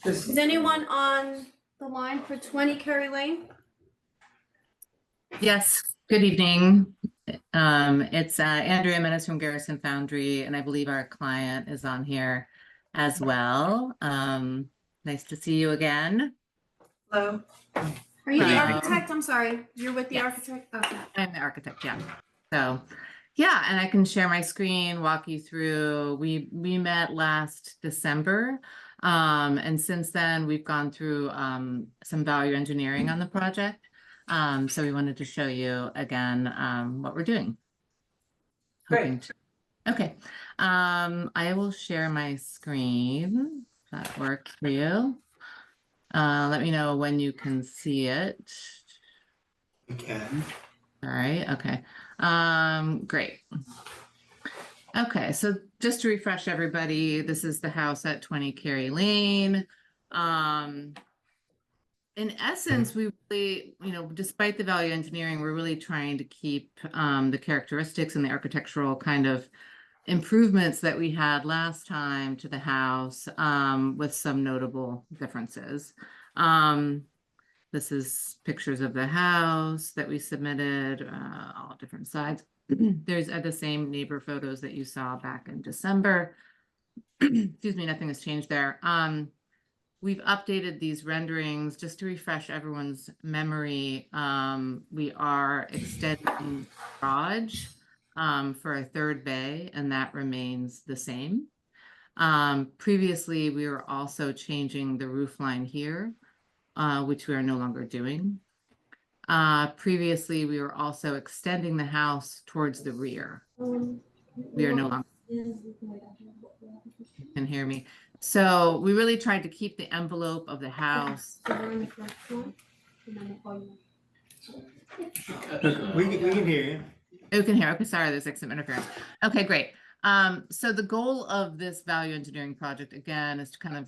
Is anyone on the line for 20 Kerry Lane? Yes, good evening. It's Andrea Menace from Garrison Foundry, and I believe our client is on here as well. Nice to see you again. Hello. Are you the Hello. architect? I'm sorry. You're with the Yes. architect? Okay. I'm the architect, yeah. So, yeah, and I can share my screen, walk you through. We met last December, and since then we've gone through some value engineering on the project. So we wanted to show you again what we're doing. Great. Okay. I will share my screen. If that works for you. Let me know when you can see it. We can. All right. Okay. Great. Okay. So just to refresh everybody, this is the house at 20 Kerry Lane. In essence, we really, despite the value engineering, we're really trying to keep the characteristics and the architectural kind of improvements that we had last time to the house with some notable differences. This is pictures of the house that we submitted, all different sides. There's the same neighbor photos that you saw back in December. Excuse me, nothing has changed there. We've updated these renderings just to refresh everyone's memory. We are extending the garage for a third bay, and that remains the same. Previously, we were also changing the roof line here, which we are no longer doing. Previously, we were also extending the house towards the rear. We are no longer. You can hear me. So we really tried to keep the envelope of the house. We can hear you. You can hear. Okay, sorry, there's like some interference. Okay, great. So the goal of this value engineering project, again, is to kind of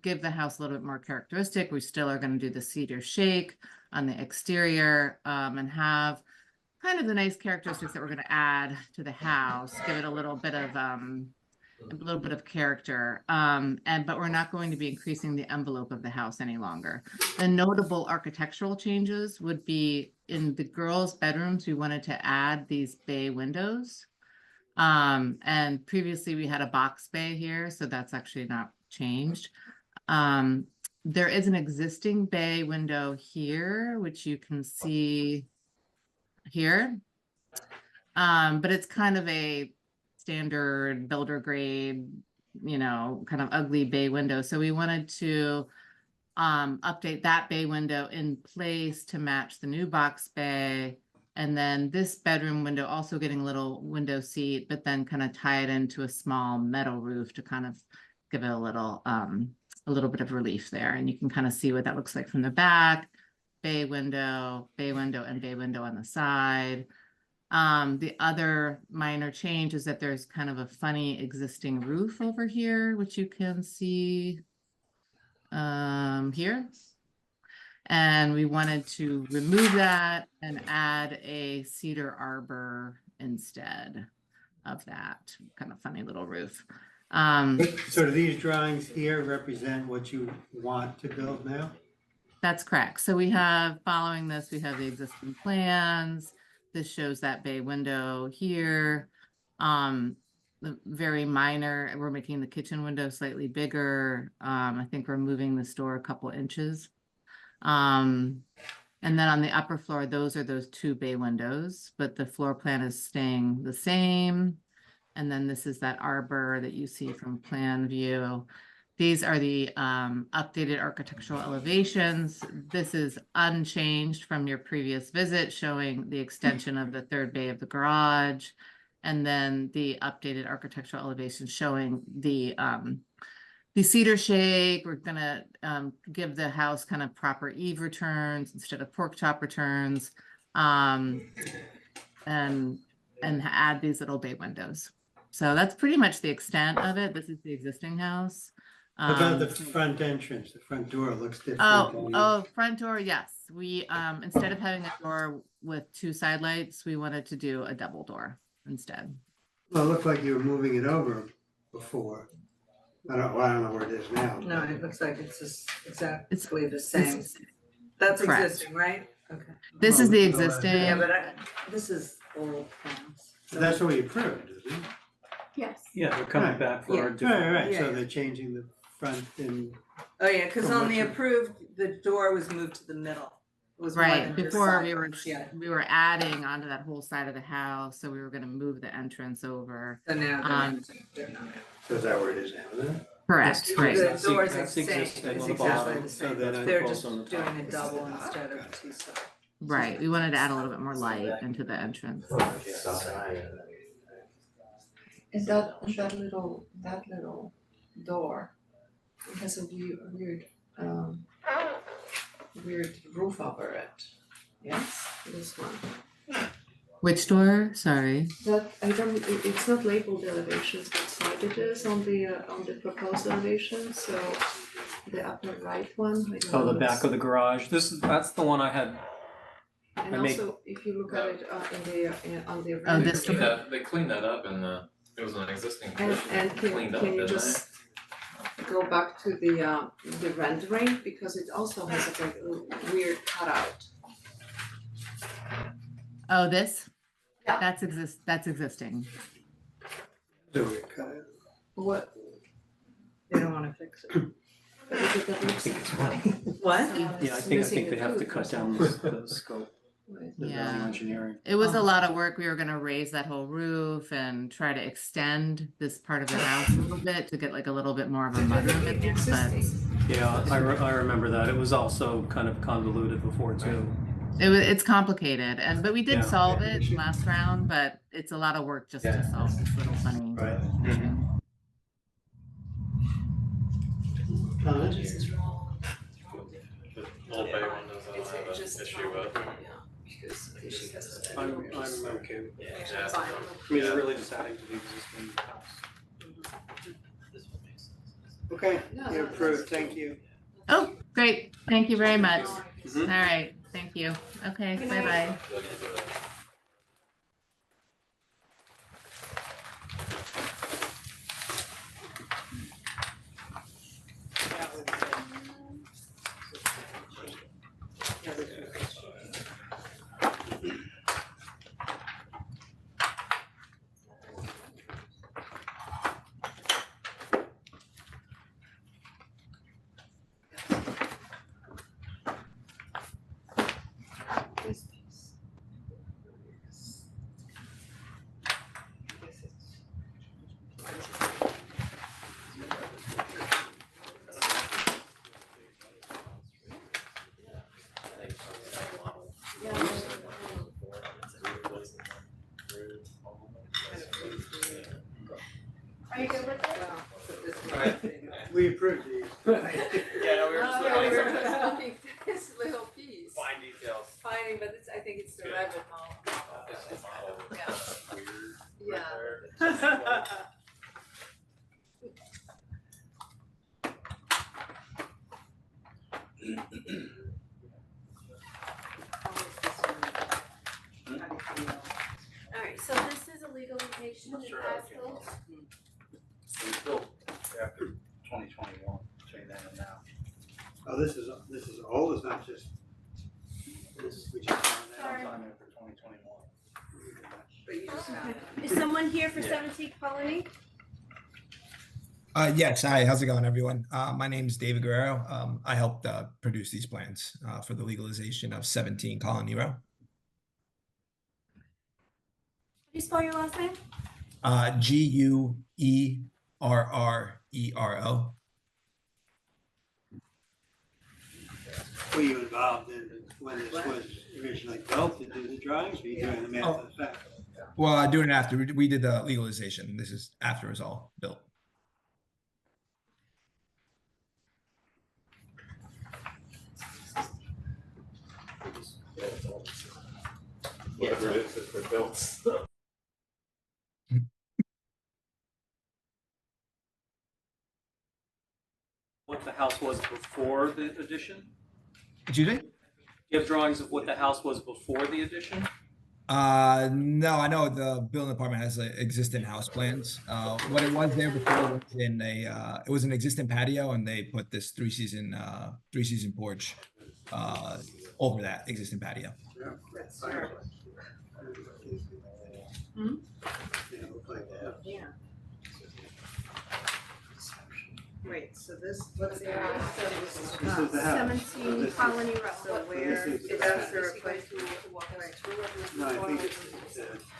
give the house a little bit more characteristic. We still are going to do the cedar shake on the exterior and have kind of the nice characteristics that we're going to add to the house, give it a little bit of character, but we're not going to be increasing the envelope of the house any longer. The notable architectural changes would be in the girls' bedrooms. We wanted to add these bay windows, and previously we had a box bay here, so that's actually not changed. There is an existing bay window here, which you can see here, but it's kind of a standard builder grade, kind of ugly bay window. So we wanted to update that bay window in place to match the new box bay. And then this bedroom window also getting a little window seat, but then kind of tie it into a small metal roof to kind of give it a little bit of relief there. And you can kind of see what that looks like from the back. Bay window, and bay window on the side. The other minor change is that there's kind of a funny existing roof over here, which you can see here. And we wanted to remove that and add a cedar arbor instead of that kind of funny little roof. So do these drawings here represent what you want to build now? That's correct. So we have, following this, we have the existing plans. This shows that bay window here. The very minor, we're making the kitchen window slightly bigger. I think we're moving this door a couple inches. And then on the upper floor, those are those two bay windows, but the floor plan is staying the same. And then this is that arbor that you see from plan view. These are the updated architectural elevations. This is unchanged from your previous visit, showing the extension of the third bay of the garage. And then the updated architectural elevation showing the cedar shake. We're gonna give the house kind of proper eave returns instead of pork chop returns, and add these little bay windows. So that's pretty much the extent of it. This is the existing house. About the front entrance, the front door looks different. Front door, yes. We instead of having a door with two side lights, we wanted to do a double door instead. Well, it looked like you were moving it over before. I don't know where it is now. No, it looks like it's just exactly the It's- same. That's Correct. existing, right? Okay. This is the Yeah, existing. Yeah, but this is old plans. So that's what we approved, isn't it? Yes. Yeah, we're coming Right. back for Yeah. a Right, different. right, so Yeah. they're changing the front and, Oh, yeah, because From on what the you- approved, the door was moved to the middle. It was more Right, than just before we were, sideways, Yeah, we were adding onto that whole side of the house, so we were gonna move the entrance over. so now they're not. so is that where it is now, isn't it? Correct, The right. That's the- doors that's the same, existing it's on the exactly bottom. the So same. then They're close just on the top. doing a double instead of two sides. Right, we wanted to add a little bit more light into the entrance. And that little door, it has a weird roof over it. Yes, this one. Which door? Sorry. That, I don't, it's not labeled elevations, what side it is on the proposed elevation, so the upper right one. I don't Oh, the know, back of the garage. That's the one I had. And I make- also, if you look at it on the. Oh, right- this door. They cleaned that up and it was an existing And condition, cleaned up, can you didn't just go back to the rendering, because it also has like a weird cutout. Oh, this? Yeah. That's existing. So we cut it. What? They don't wanna fix it. That looks What? Yeah, I think they have to cut down the scope, the Yeah. engineering. It was a Oh. lot of work. We were gonna raise that whole roof and try to extend this part of the house a little bit to get like a little bit more of a mudroom in there, but Yeah, I remember that. It was also kind of convoluted before too. it's complicated, but we did Yeah. solve it last round, but it's a lot of work just to solve this little funny. Right. issue. Comments? Old bay windows I don't have an issue with. I'm okay with it. Yeah. I mean, they're really just adding to the existing house. Okay, Yeah, you're that's approved, true. thank you. Oh, great. Thank you very much. All Mhm. right, thank you. Okay, Good bye-bye. night. This piece. Are you good with it? Well, so this is- Right. We approved these. Yeah, no, we were just looking at some looking at this little piece. fine details. Finding, but it's, I think it's the Good. rabbit hole. It's just model Yeah. weird right Yeah. there. Alright, so this is a legalization in Sure, Pasco. It was built after 2021, between then and now. Oh, this is old, it's not just, this, we just found that. Sorry. Sometime after 2021. But you just found it. Is someone here for 17 Colony? Yes, hi, how's it going, everyone? My name is David Guerrero. I helped produce these plans for the legalization of 17 Colony Row. Can you spell your last name? Guerrero. Were you involved in when this was originally built to do the drawings, or you doing them after the fact? Well, doing it after we did the legalization. This is after it was all built. Whatever it is that they're built. What the house was before the addition? Excuse me? Do you have drawings of what the house was before the addition? No, I know the building department has existing house plans. What it was there before was it was an existing patio and they put this three season porch, over that existing patio. That's terrible. Yeah, look like that. Yeah. Wait, so this, what's the house? This is the house. 17 Colony Road. So where, This is- that's the replacement? No, I think it's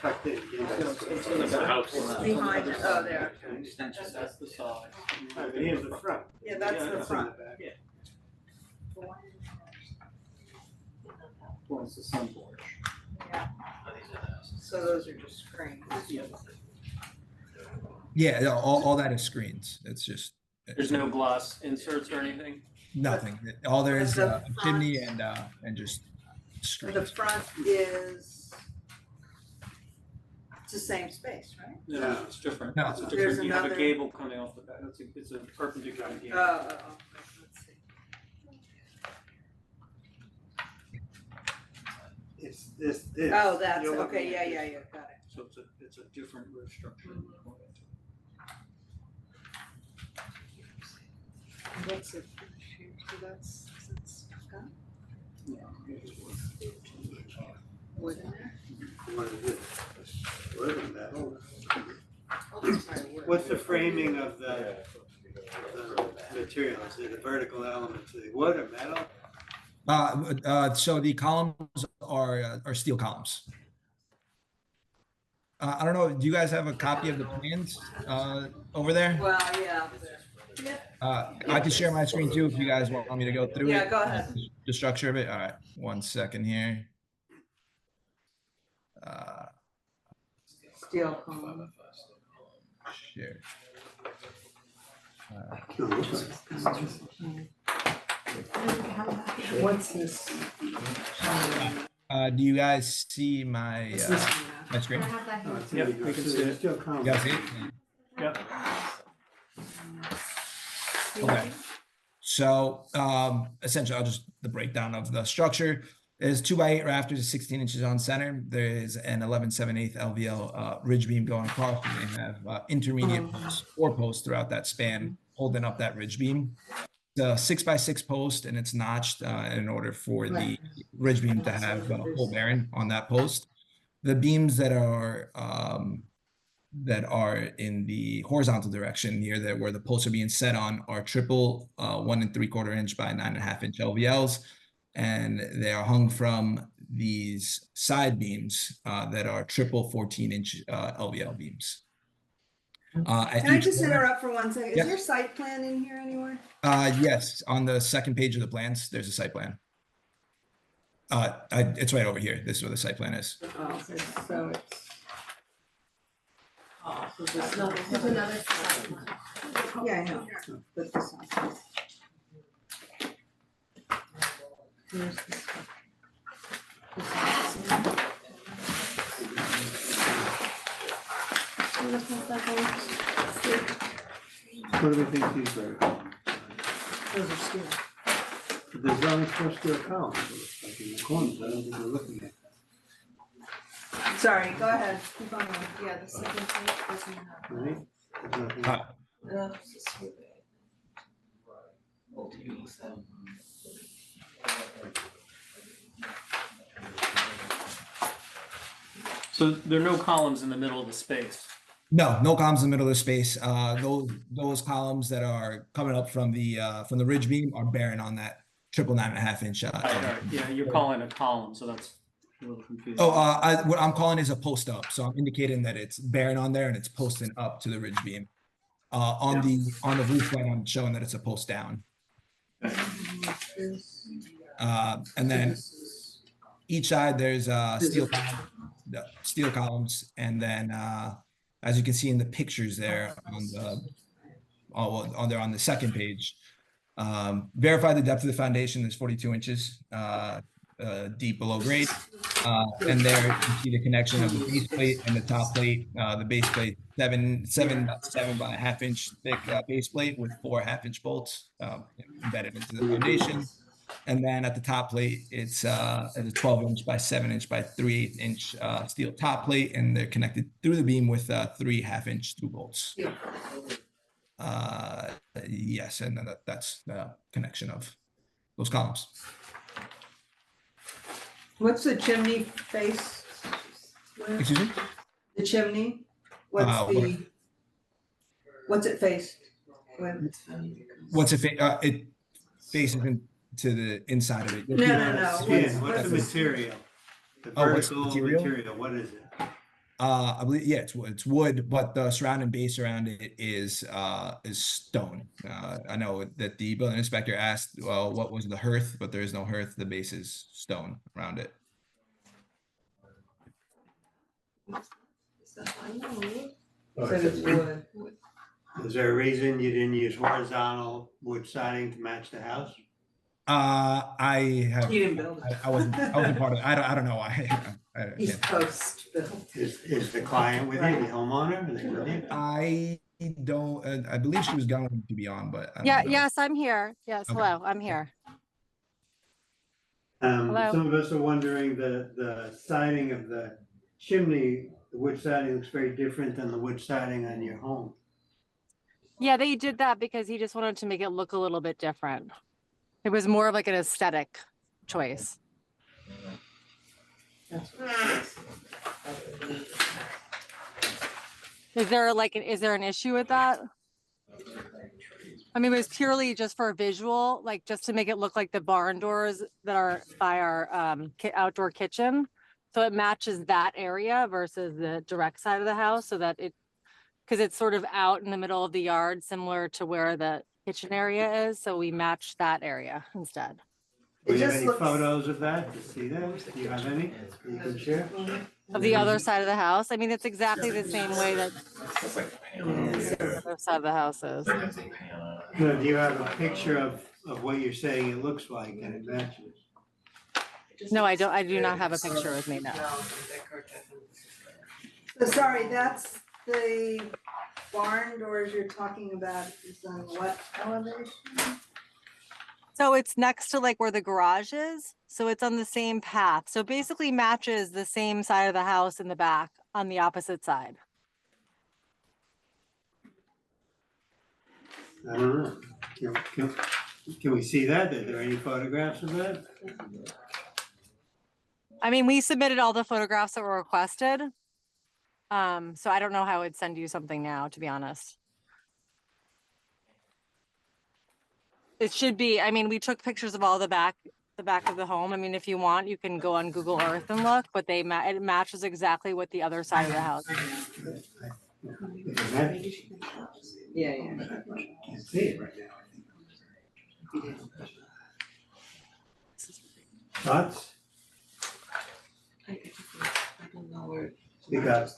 tucked in. It's the house. Behind it, oh, there. Extension. That's the side. Here's the front. Yeah, that's the in front. back. Well, it's the sun porch. So those are just screens. Yeah, no, all that is screens. It's just. There's no glass inserts or anything? Nothing. All there is The a chimney and just The screens. front is, it's the same space, right? No, it's different. No. It's a There's different, you have a another- gable coming off the back, it's a perpendicular Oh, gable. let's see. It's this. Oh, that's, You're looking okay, at yeah, this. got it. So it's a different roof structure. What's it? So that's got wood in there? What is it? Wood and metal. Oh, that's probably wood. What's the framing of the material? Is it a vertical element? Is it wood or metal? So the columns are steel columns. I don't know, do you guys have a copy of the plans, over there? Well, yeah. I can share my screen too if you guys want me to go through it. Yeah, go ahead. The structure of it, all right, 1 second here. Steel column. Share. What's this? Do you guys see my, Is this one? my screen? I have that here. Yep, we can see it. Still You count. guys see it? Yep. Okay. So, essentially, I'll just the breakdown of the structure is 2x8 rafters, 16 inches on center. There is an 11/7/8 LVL ridge beam going across. And they have intermediate posts, 4 posts throughout that span, holding up that ridge beam. The 6x6 post, and it's notched in order for the ridge beam to have full bearing on that post. The beams that are in the horizontal direction near there where the posts are being set on are triple 1 3/4 inch by 9.5 inch LVLs, and they are hung from these side beams that are triple 14 inch LVL beams. At Can I each just corner- interrupt for 1 second? Is Yeah. your site plan in here anywhere? Yes, on the second page of the plans, there's a site plan. It's right over here. This is where the site plan is. Oh, so it's. So this There's another side. Yeah, I know, but this one. Here's this one. This one. What do we think these are? Those are steel. There's only 4 steel columns, like in the corners, I don't think we're looking at. Sorry, go ahead, keep on going. Yeah, the second page doesn't have. Right? There's nothing. So there are no columns in the middle of the space. No columns in the middle of the space. Those columns that are coming up from the ridge beam are bearing on that triple 9.5 inch. All right, yeah, you're calling it a column, so that's a little confusing. What I'm calling is a post up. So I'm indicating that it's bearing on there and it's posting up to the ridge beam. On the roof line, I'm showing that it's a post down. And then each side there's steel columns, and then as you can see in the pictures there on the second page, verify the depth of the foundation is 42 inches deep below grade, and there you can see the connection of the base plate and the top plate. The base plate 7 by a half inch thick base plate with 4 half-inch bolts embedded into the foundation. And then at the top plate, it's a 12-inch by 7-inch by 3/8-inch steel top plate, and they're connected through the beam with 3 half-inch through bolts. Yeah. Yes, and then that's the connection of those columns. What's the chimney face? Excuse me? The chimney? What's what's it face? When- What's it? It faces into the inside of it. No, no, no. Skin, what's the material? The Oh, what's the vertical material? material, what is it? I believe, yeah, it's wood, but the surrounding base around it is stone. I know that the building inspector asked, well, what was the hearth, but there is no hearth. The base is stone around it. Is that fine? No. Or Said is it's it- wood. Is there a reason you didn't use horizontal wood siding to match the house? I have, You didn't build it. I wasn't part of it. I don't know. I East can't. Coast built. Is the client with you, the homeowner, are they with you? I don't, I believe she was going to be on, but. I don't Yeah, know. yes, I'm here. Yes, Okay. hello, I'm here. Hello. Some of us are wondering the siding of the chimney, the wood siding looks very different than the wood siding on your home. Yeah, they did that because he just wanted to make it look a little bit different. It was more of like an aesthetic choice. Is there an issue with that? I mean, it was purely just for visual, like just to make it look like the barn doors that are by our outdoor kitchen. So it matches that area versus the direct side of the house so that because it's sort of out in the middle of the yard, similar to where the kitchen area is. So we matched that area instead. Do It you have just any looks- pose of that, to see that? Do you have any you can share? Of the other side of the house. I mean, it's exactly the same way that the other side of the house is. No, do you have a picture of what you're saying it looks like and it matches? No, I don't. I do not have a picture with me now. So sorry, that's the barn doors you're talking about is on what elevation? So it's next to like where the garage is. So it's on the same path. So basically matches the same side of the house in the back on the opposite side. I don't know. Can we see that? Are there any photographs of that? I mean, we submitted all the photographs that were requested. So I don't know how I'd send you something now, to be honest. It should be, I mean, we took pictures of all the back of the home. I mean, if you want, you can go on Google Earth and look, but it matches exactly what the other side of the house is. Yeah, Can't see it right now. Thoughts? I don't know where. Speak up.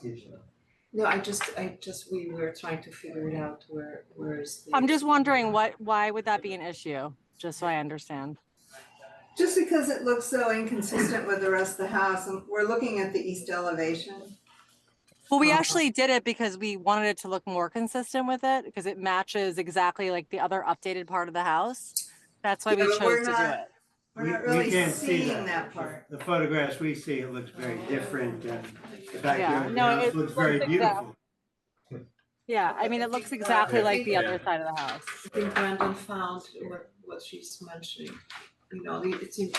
No, we were trying to figure it out where is the. I'm just wondering why would that be an issue? Just so I understand. Just because it looks so inconsistent with the rest of the house, and we're looking at the east elevation. Well, we actually did it because we wanted it to look more consistent with it because it matches exactly like the other updated part of the house. That's why we Yeah, but we're chose to do not- it. We're not We really can't see seeing that part. The photographs we see, it looks very different and the Yeah, backyard of the no, house it looks very looks beautiful. Yeah, I mean, it looks exactly like the other side of the house. I think Brandon found what she's mentioning. You know, it seemed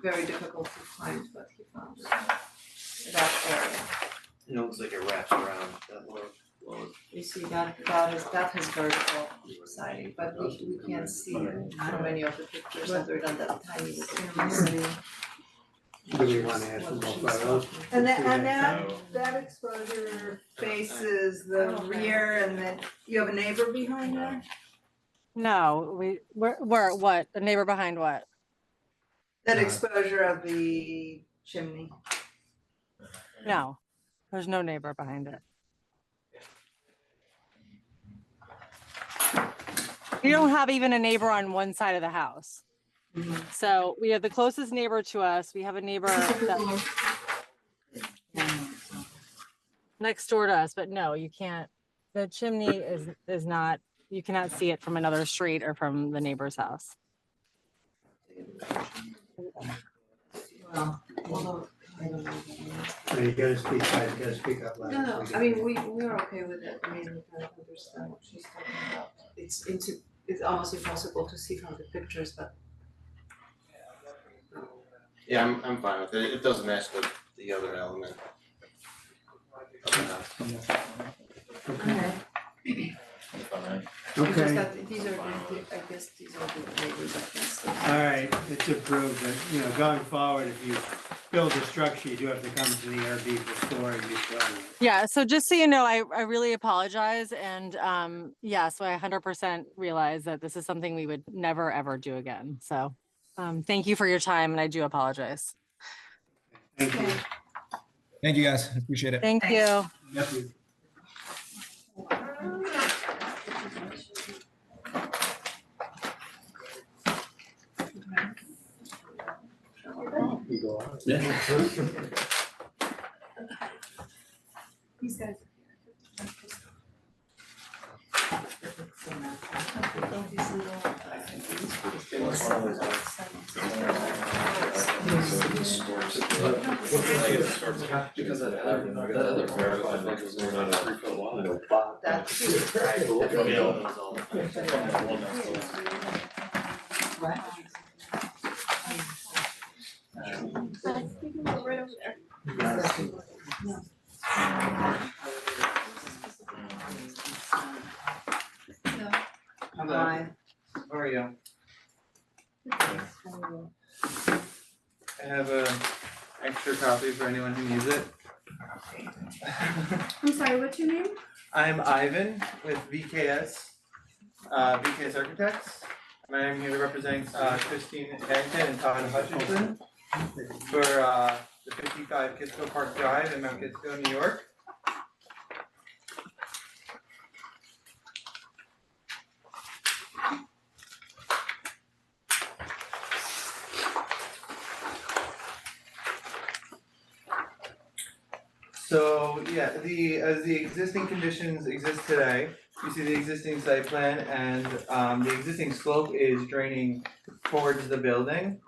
very difficult to find, but he found it. That area. It looks like it wraps around that lower. You see that has vertical siding, but we can't see from any of the pictures other than that tiny little. Do we wanna ask for more photos? And that exposure faces the rear, and then you have a neighbor behind there? No, we're what? The neighbor behind what? That exposure of the chimney. No, there's no neighbor behind it. We don't have even a neighbor on one side of the house. So we have the closest neighbor to us. We have a neighbor that next door to us, but no, you can't. The chimney is not, you cannot see it from another street or from the neighbor's house. Well, although, I don't know. No, you gotta speak, guys, you gotta speak up loud. No, no, so we I can- mean, we are okay with it, I mean, we kind of understand what she's talking about. It's almost impossible to see from the pictures, but Yeah, I'm fine with it. It doesn't match the other element. of the house. Okay, It's fine. it's just okay, that these are the, I guess these are the neighbors that can still. alright, it's approved, but, you know, going forward, if you build a structure, you do have to come to the ARB for storing before. Yeah, so just so you know, I really apologize and yeah, so I 100% realize that this is something we would never ever do again. So thank you for your time and I do apologize. Thank you. Thank you, guys. Appreciate it. Thank Thanks. you. Yep. These guys. Because that other paragraph, I think was not a 3 foot wide. That's Yeah, right. that was all. Right over there. Hi. How are you? I have a extra copy for anyone who needs it. I'm sorry, what's your name? I'm Ivan with VKS Architects. And I'm here to represent Christine Harrington and Todd Hutchinson for the 55 Kisco Park Drive in Mount Kisco, New York. So, yeah, as the existing conditions exist today, you see the existing site plan and the existing slope is draining towards the building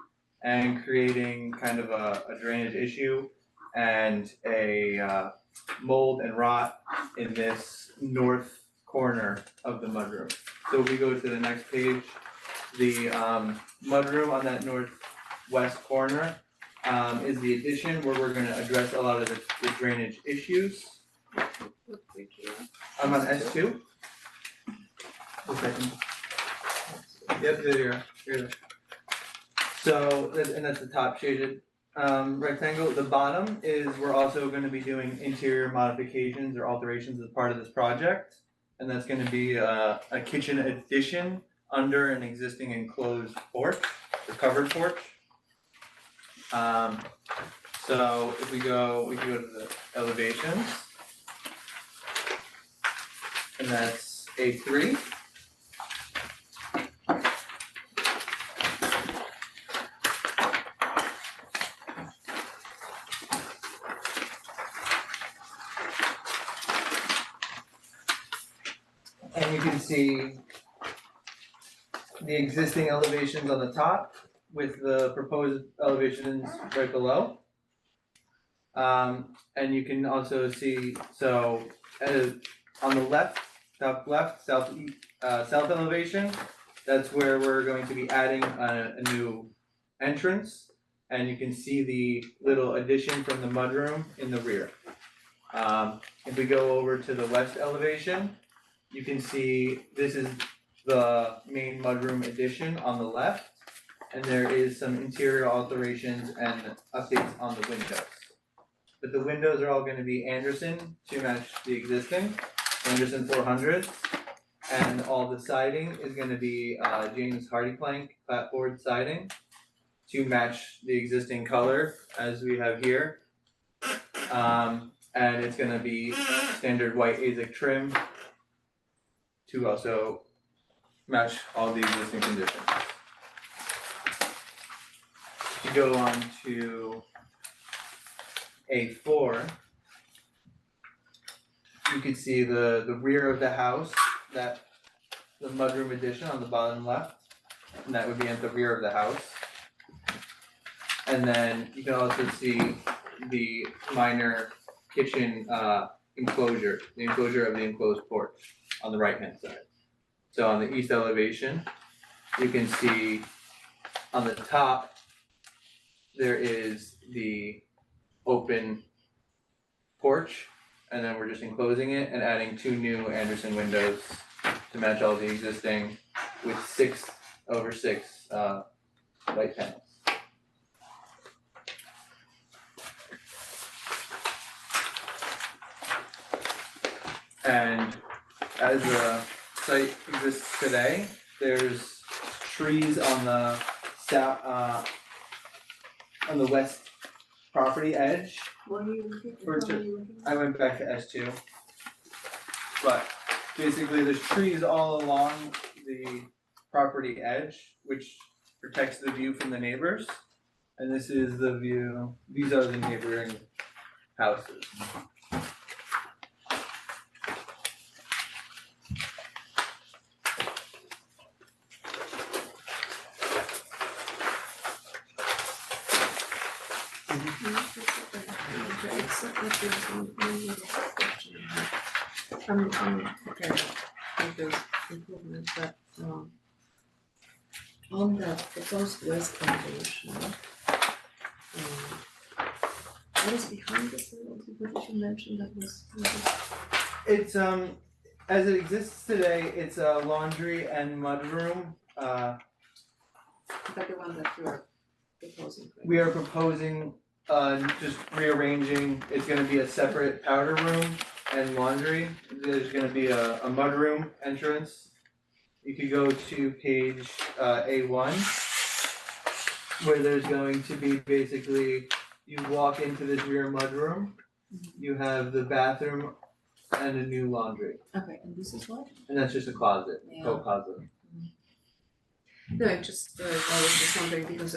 and creating kind of a drainage issue and a mold and rot in this north corner of the mudroom. So if we go to the next page, the mudroom on that northwest corner is the addition where we're gonna address a lot of the drainage issues. I'm on S2. A second. Yep, there you are. Here. So, and that's the top shaded rectangle. The bottom is we're also gonna be doing interior modifications or alterations as part of this project. And that's gonna be a kitchen addition under an existing enclosed porch, the covered porch. So if we can go to the elevations. And that's A3. And you can see the existing elevations on the top with the proposed elevations right below. And you can also see, so on the left, south elevation, that's where we're going to be adding a new entrance. And you can see the little addition from the mudroom in the rear. If we go over to the west elevation, you can see this is the main mudroom addition on the left. And there is some interior alterations and updates on the windows. But the windows are all gonna be Anderson to match the existing, Anderson 400s. And all the siding is gonna be James Hardy plank clapboard siding to match the existing color as we have here. And it's gonna be standard white AZEK trim to also match all the existing conditions. If you go on to A4, you can see the rear of the house, that the mudroom addition on the bottom left, and that would be at the rear of the house. And then you can also see the minor kitchen enclosure, the enclosure of the enclosed porch on the right hand side. So on the east elevation, you can see on the top, there is the open porch, and then we're just enclosing it and adding 2 new Anderson windows to match all the existing with 6/6 light panels. And as the site exists today, there's trees on the south, on the west property edge. What are you looking Or for? to- I went back to S2. But basically there's trees all along the property edge, which protects the view from the neighbors. And this is the view, these are the neighboring houses. I'm okay with those improvements, but on the proposed west elevation, what is behind this little, what did you mention that was? It's as it exists today, it's a laundry and mudroom. Is that the one that you are proposing? right? We are proposing just rearranging, it's gonna be a separate powder room and laundry. There's gonna be a mudroom entrance. You could go to page A1, where there's going to be basically, you walk into this rear mudroom, you have the bathroom and a new laundry, Okay, and this is what? and that's just a closet, Yeah. coat closet. No, I just, I was just wondering because,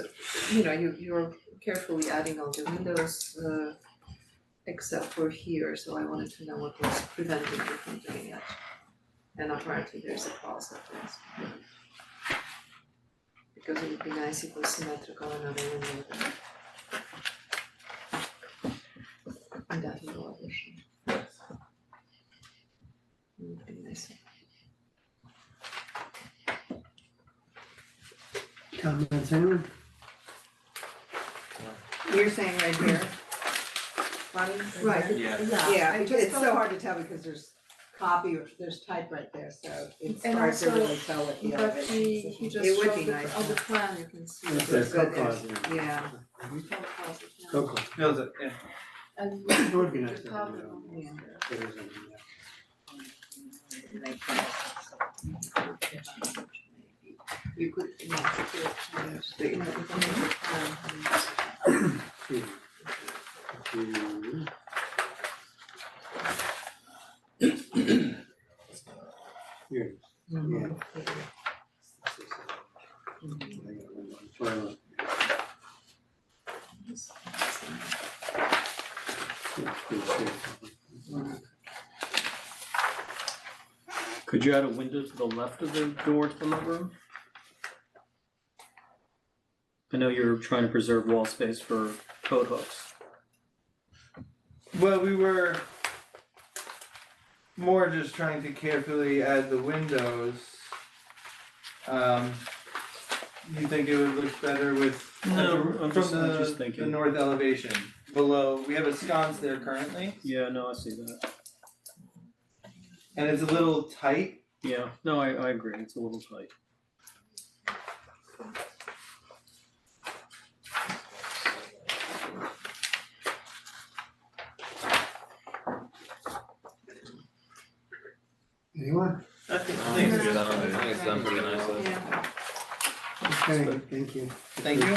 you know, you're carefully adding all the windows, except for here, so I wanted to know what was preventing you from doing it. And apparently there's a closet, yes. Because it would be nice if it was symmetrical another window there. And that little addition. It would be nice. Comments, anyone? You're saying right here? Bonnie, right here? Yeah. Yeah, I just it's so thought- hard to tell because there's copy, there's type right there, so it's And hard to also, really tell what the But elevation he is. just It would showed be the, nice. on the plan, you can see. It the says good coat there. closet. Yeah. coat closet, yeah. Coat closet. Feels it, yeah. And It would be nice the to have, powder you know, room. there is any, You could, you know, the, you know, if you make a plan, Here, yeah. Toilet. Could you add a window to the left of the door to the mudroom? I know you're trying to preserve wall space for coat hooks. Well, we were more just trying to carefully add the windows. You think it would look better with No, I'm just from the thinking. north elevation below? We have a sconce there currently, Yeah, no, I see that. and it's a little tight. Yeah, no, I agree, it's a little tight. Anyone? I think it's done, I think it's done pretty nicely. yeah. Okay, thank you. Thank you.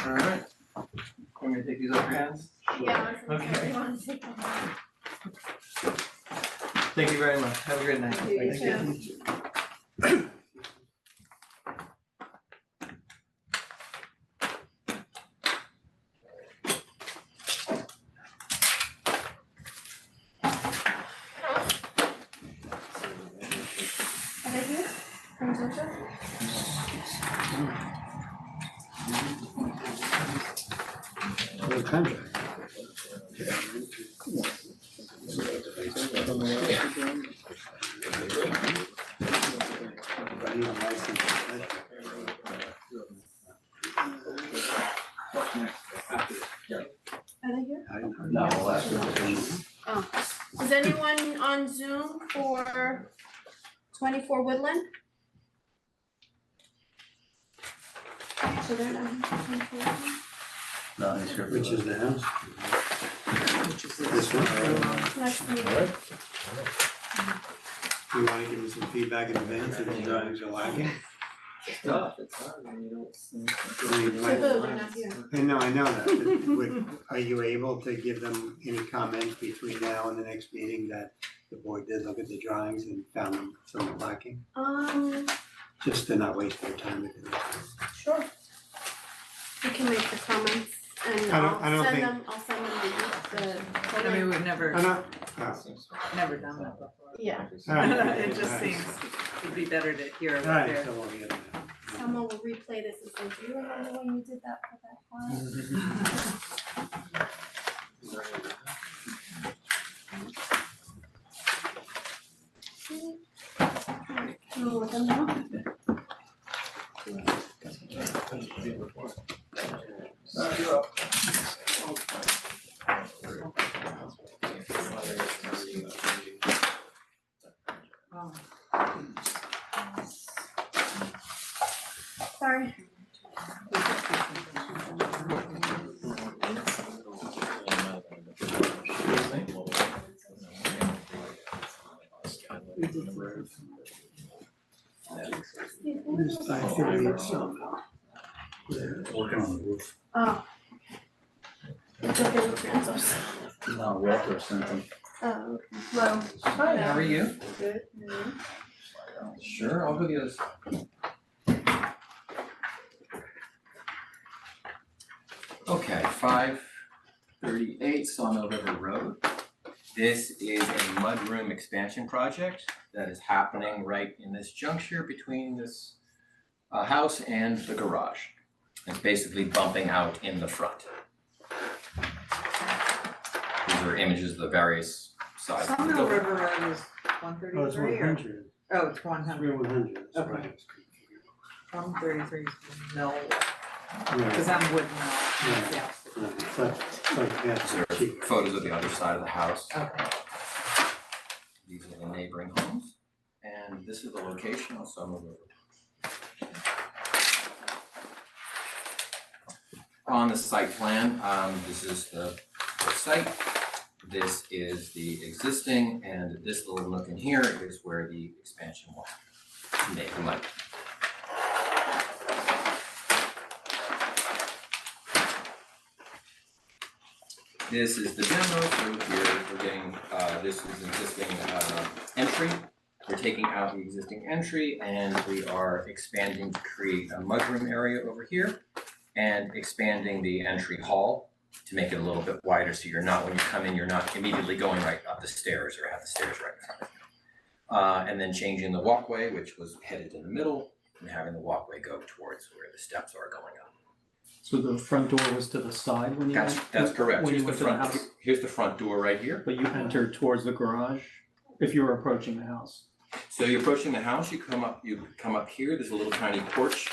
Alright. Want me to take these off your hands? Yeah. Okay. Want to take them off? Thank you very much. Have a great night. You too. the contract. I need a license. Are they here? No, that's Oh, is anyone on Zoom for 24 Woodland? So they're not here for 24 Woodland? No, he's here. Which is the house? Which is This one? Nice to meet you. You wanna give me some feedback in advance if the drawings are lacking? It's tough, it's hard when you don't see. So who, they're not here? I know that, but are you able to give them any comments between now and the next meeting that the board did look at the drawings and found them somewhat lacking? Just to not waste their time with it. Sure. You can make the comments and I don't I'll send think- them, the. I mean, we've never, Oh, no? never done that before. Yeah, Alright. It just seems, it'd be better to hear about Alright, their. so we'll get it. someone will replay this and say, do you remember when you did that for that file? We'll let them know. Oh. Sorry. I figured it's somehow. Working on the roof. Oh. I thought they were transfers. No, Walter sent them. Oh, okay. Well. Hi, how are you? Good. Sure, I'll go the other side. Okay, 538 Sawmill River Road. This is a mudroom expansion project that is happening right in this juncture between this house and the garage. It's basically bumping out in the front. These are images of the various sizes. Sawmill River Road is Oh, it's 133 or? 100. Oh, it's 100. 100, that's Okay. right. 133 is mill, Yeah. because I'm wood mill, Yeah. yeah. These are photos of the other side of the house. Okay. These are the neighboring homes, and this is the location on Sawmill River. On the site plan, this is the site. This is the existing, and this little nook in here is where the expansion will make the light. This is the demo, so here we're getting, this is existing entry. We're taking out the existing entry and we are expanding to create a mudroom area over here and expanding the entry hall to make it a little bit wider, so you're not, when you come in, you're not immediately going right up the stairs or have the stairs right in front of you. And then changing the walkway, which was headed in the middle, and having the walkway go towards where the steps are going up. So the front door was to the side when you That's correct. when you Here's the went to the front, house? here's the front door right here. But you entered towards the garage if you were approaching the house. So you're approaching the house, you come up here, there's a little tiny porch.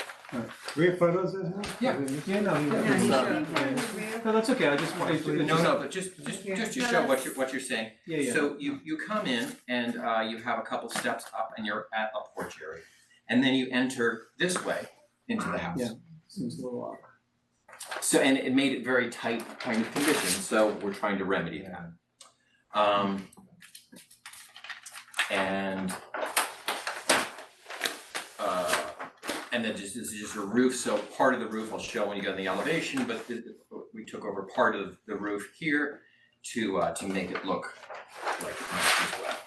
We have photos of this? Yeah. Yeah, no, Yeah, he showed. No, that's okay, I just wanted to. No, but just to show what you're saying. Yeah, yeah. So you come in and you have a couple steps up and you're at a porch area. And then you enter this way into the house. Yeah. Seems a little odd. So, and it made it very tight kind of condition, so we're trying to remedy that. And then this is just a roof, so part of the roof I'll show when you go in the elevation, but we took over part of the roof here to make it look like it might as well.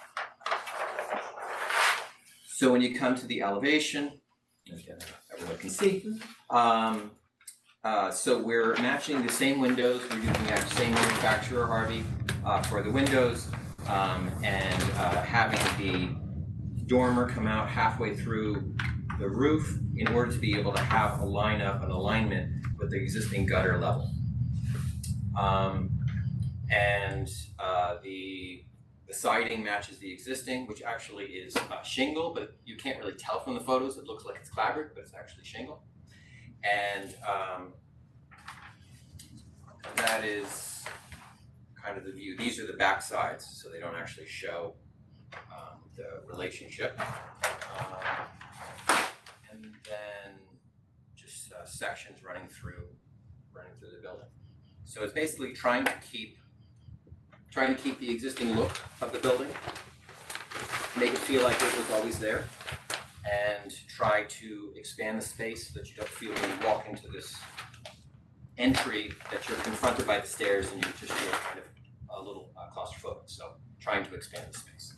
So when you come to the elevation, again, everyone can see, so we're matching the same windows, we're using the same manufacturer, Harvey, for the windows, and having the dormer come out halfway through the roof in order to be able to have a lineup, an alignment with the existing gutter level. And the siding matches the existing, which actually is shingle, but you can't really tell from the photos. It looks like it's clapboard, but it's actually shingle. And that is kind of the view. These are the back sides, so they don't actually show the relationship. And then just sections running through the building. So it's basically trying to keep the existing look of the building, make it feel like it was always there, and try to expand the space so that you don't feel when you walk into this entry that you're confronted by the stairs and you just feel kind of a little claustrophobic. So trying to expand the space.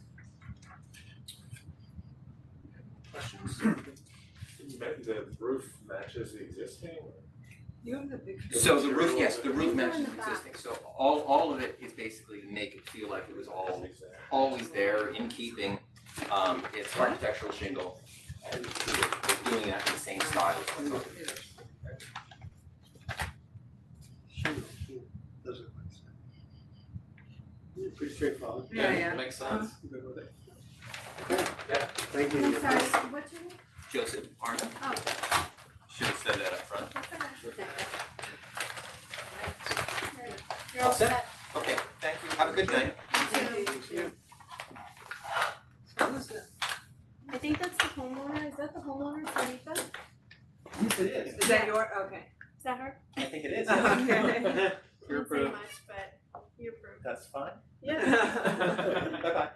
Questions? The roof matches the existing? You have the big. So the roof, yes, the roof matches the existing. So all of it is basically to make it feel like it was always there, in keeping. It's architectural shingle, and we're doing that in the same style as what's on the picture. Doesn't make sense. Pretty straightforward. Yeah. Makes sense. Good with it. Yeah. Thank you. I'm sorry, what's your name? Joseph Arnold. Oh. Should have said that up front. You're all set. Okay, thank you. Have a good night. Who's that? I think that's the homeowner, is that the homeowner, Sarita? Yes, it is. Is that your, okay. Is that her? I think it is. Okay. I You're didn't say approved. much, but you approved. That's fine. Yeah. Bye-bye.